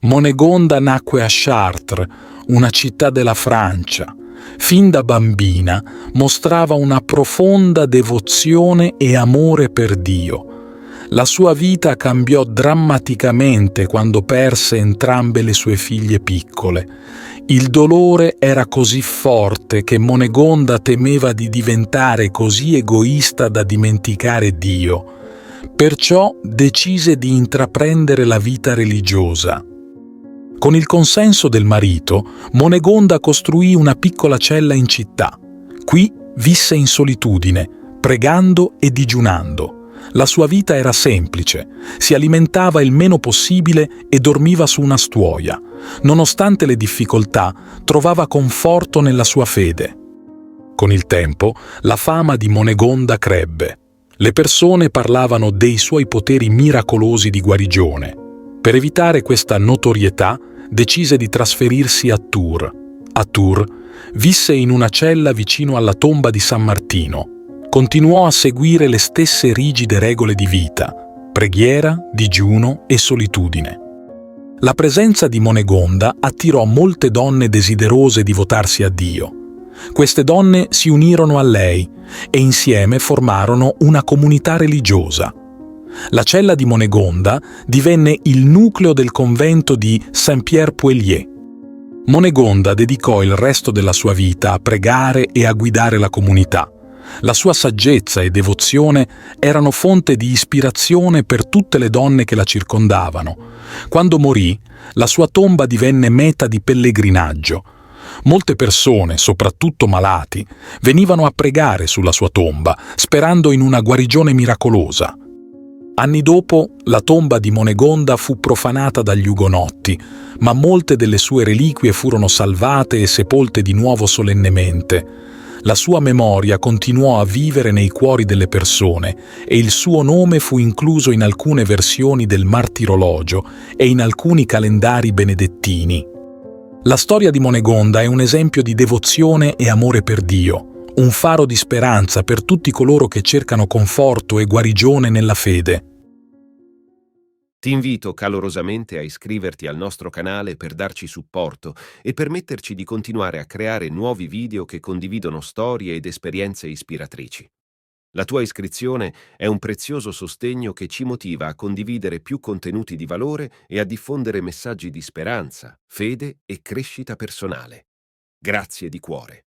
Monegonda nacque a Chartres, una città della Francia. Fin da bambina mostrava una profonda devozione e amore per Dio. La sua vita cambiò drammaticamente quando perse entrambe le sue figlie piccole. Il dolore era così forte che Monegonda temeva di diventare così egoista da dimenticare Dio. Perciò decise di intraprendere la vita religiosa. Con il consenso del marito, Monegonda costruì una piccola cella in città. Qui visse in solitudine, pregando e digiunando. La sua vita era semplice, si alimentava il meno possibile e dormiva su una stuoia. Nonostante le difficoltà, trovava conforto nella sua fede. Con il tempo, la fama di Monegonda crebbe. Le persone parlavano dei suoi poteri miracolosi di guarigione. Per evitare questa notorietà, decise di trasferirsi a Tours. A Tours visse in una cella vicino alla tomba di San Martino. Continuò a seguire le stesse rigide regole di vita: preghiera, digiuno e solitudine. La presenza di Monegonda attirò molte donne desiderose di votarsi a Dio. Queste donne si unirono a lei e insieme formarono una comunità religiosa. La cella di Monegonda divenne il nucleo del convento di Saint-Pierre-Puelier. Monegonda dedicò il resto della sua vita a pregare e a guidare la comunità. La sua saggezza e devozione erano fonte di ispirazione per tutte le donne che la circondavano. Quando morì, la sua tomba divenne meta di pellegrinaggio. Molte persone, soprattutto malati, venivano a pregare sulla sua tomba, sperando in una guarigione miracolosa. Anni dopo, la tomba di Monegonda fu profanata dagli ugonotti, ma molte delle sue reliquie furono salvate e sepolte di nuovo solennemente. La sua memoria continuò a vivere nei cuori delle persone e il suo nome fu incluso in alcune versioni del martirologio e in alcuni calendari benedettini. La storia di Monegonda è un esempio di devozione e amore per Dio, un faro di speranza per tutti coloro che cercano conforto e guarigione nella fede. Ti invito calorosamente a iscriverti al nostro canale per darci supporto e permetterci di continuare a creare nuovi video che condividono storie ed esperienze ispiratrici. La tua iscrizione è un prezioso sostegno che ci motiva a condividere più contenuti di valore e a diffondere messaggi di speranza, fede e crescita personale. Grazie di cuore.